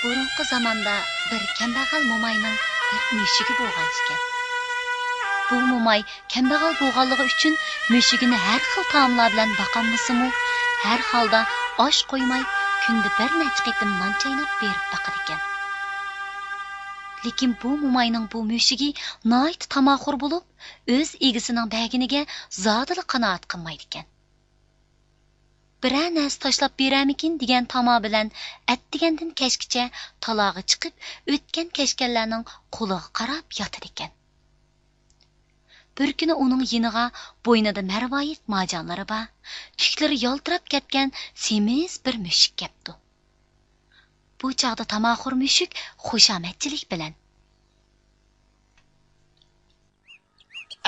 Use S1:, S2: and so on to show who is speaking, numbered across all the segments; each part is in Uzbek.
S1: Burunqi zamonda bir kambag'al mo'mayning bir mushigi bo'lgan ekan. Bu mo'may kambag'al bo'lganligi uchun mushigini har xil taomlar bilan boqanmisimu, har holda osh qo'ymay kunda bir necha qitim non chaynab berib boqar ekan. Lekin bu mo'mayning bu mushigi nihoyat tamoxur bo'lib, o'z egisining baginiga zodila qanoat qilmaydi ekan. Biror narsa tashlab beramikin degan tamo bilan atdigandan kechgacha talog'i chiqib, o'tgan kechganlarning qo'liga qarab yotar ekan. Bir kuni uning yiniga bo'ynida marvoyit marjonlari bor, tuklari yoltirab ketgan semiz bir mushuk keldi. Bu chog'da tamoxur mushuk xushomadchilik bilan: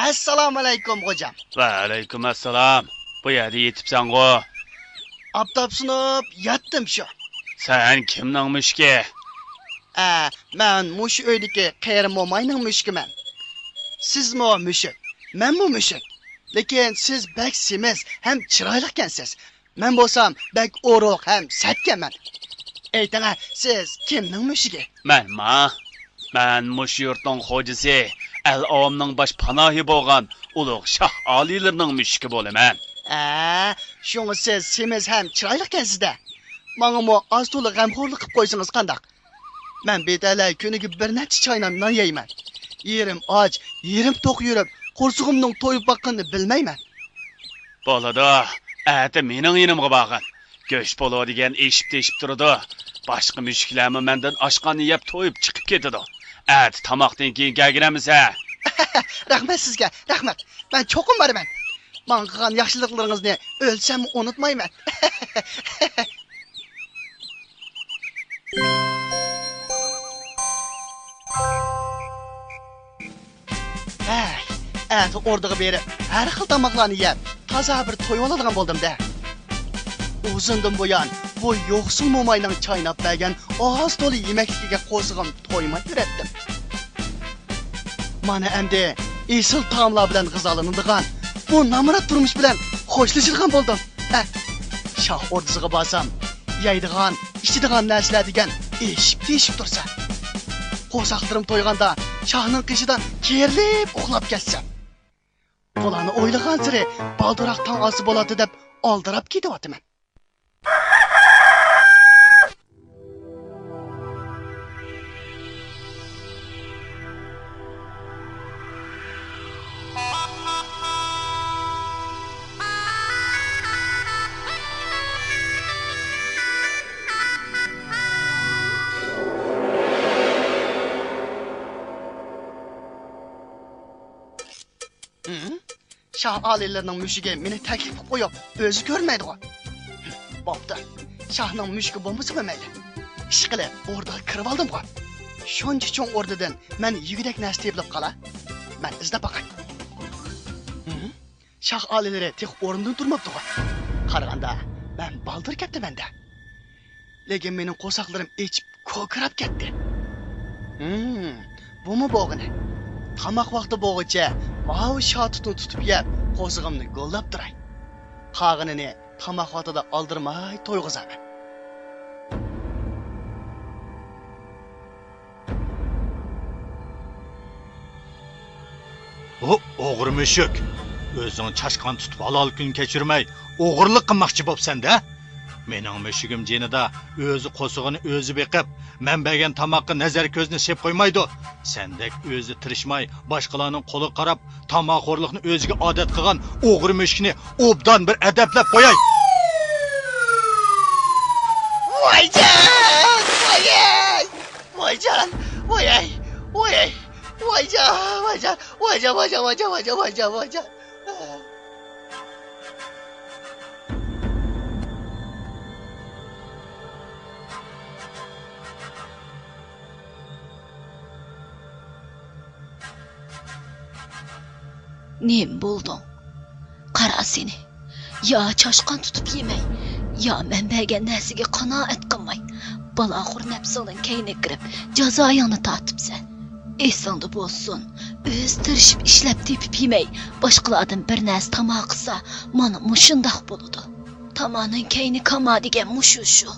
S2: Assalomu alaykum xo'jam.
S3: Va alaykum assalom. Bu yerda yetibsan-ku.
S2: Aptap sinib yatdim shu.
S3: Sen kimning mushki?
S2: Men mush uydagi qari mo'mayning mushkiman. Sizmi o mushuk? Menmi mushuk? Lekin siz bak semiz ham chiroyli ekansiz. Men bo'lsam bak o'roq ham satganman. Ayting, siz kimning mushugi?
S3: Men mush yurtning xo'jasi, al-omning bosh panohi bo'lgan ulug' shoh oliylarning mushki bo'laman.
S2: Shunga siz semiz ham chiroyli ekansiz-da. Menga oz to'la g'amxo'rlik qilib qo'ysangiz qandaq? Men betalay kuniga bir necha choynam non yeyman. Yerim och, yerim to'q yurib, qo'rsig'imning to'yib boqqanini bilmayman.
S3: Bo'ladi. Ati mening yinimga boqin. Go'sht bo'ladigan eshib-teshib turadi. Boshqa mushuklarmi mendan oshqonni yeb to'yib chiqib ketadi. Ati tomoqdan keyin kelganmiz-a?
S2: Rahmat sizga, rahmat. Men cho'qim boraman. Men qilgan yaxshiliklaringizni o'lsam unutmayman. O'rniga berib, har xil tomoqlarni yeb, toza bir to'yib oladigan bo'ldim-da. Uzundan buyon bu yo'qsul mo'mayning chaynab bergan oz to'la yemakligiga qo'zig'im to'ymay yuratdim. Mana endi esil taomlar bilan g'izolanadigan, bu namrat turmush bilan xo'shlashadigan bo'ldim. Shoh o'rdisiga borsam, yeydigan, ichadigan narsalar degan eshib-teshib tursa. Qo'saqlarim to'yganda shohning qishidan kerilib uxlab ketsam. Bularni o'ylagan siri balduroq tong olsa bo'ladi deb oldirab ketyapman. Shoh oliylarning mushugi meni taklif qilib qo'yib, o'zi ko'rmaydi-ku. Bo'pti. Shohning mushugi bo'lmasa bo'lmaydi. Ish qilib, o'rniga kirib oldim-ku. Shuncha cho'ng o'rnidan men yugudak narsa tepilib qola. Men izlab boqay. Shoh oliylari tek o'rnidan turmabdi-ku. Qaraganda, men baldir ketdim-da. Lekin mening qo'saqlarim ichib ko'krab ketdi. Bumi bo'g'ini. Qamoq vaqti bo'g'icha mav shotutni tutib yeb, qo'zig'imni go'llab turay. Qag'inini qamoq vaqtida oldirmay to'yg'izaman.
S4: O'g'ri mushuk. O'zing chashqon tutib halol kun kechirmay, o'g'irlik qilmoqchi bo'psan-da? Mening mushugim jenida o'zi qo'sig'ini o'zi beqib, men bergan tomoqqa nazar ko'zni sep qo'ymaydi. Sendek o'zi tirishmay, boshqalarning qo'li qarab, tomoqxo'rlikni o'ziga odat qilgan o'g'ri mushukni obdan bir adablab qo'yay.
S2: Voyjan.
S1: Nem bo'lding? Qara seni. Yo chashqon tutib yemay, yo men bergan narsaga qanoat qilmay, balaxur nafsingdan keyni kirib, jazoyingni tortibsan. Esingda bo'lsin, o'z tirishib ishlab tepib yemay, boshqalardan bir narsa tamoq qilsa, mana mushundoq bo'ladi. Tamoning keyni kama degan mushu shu.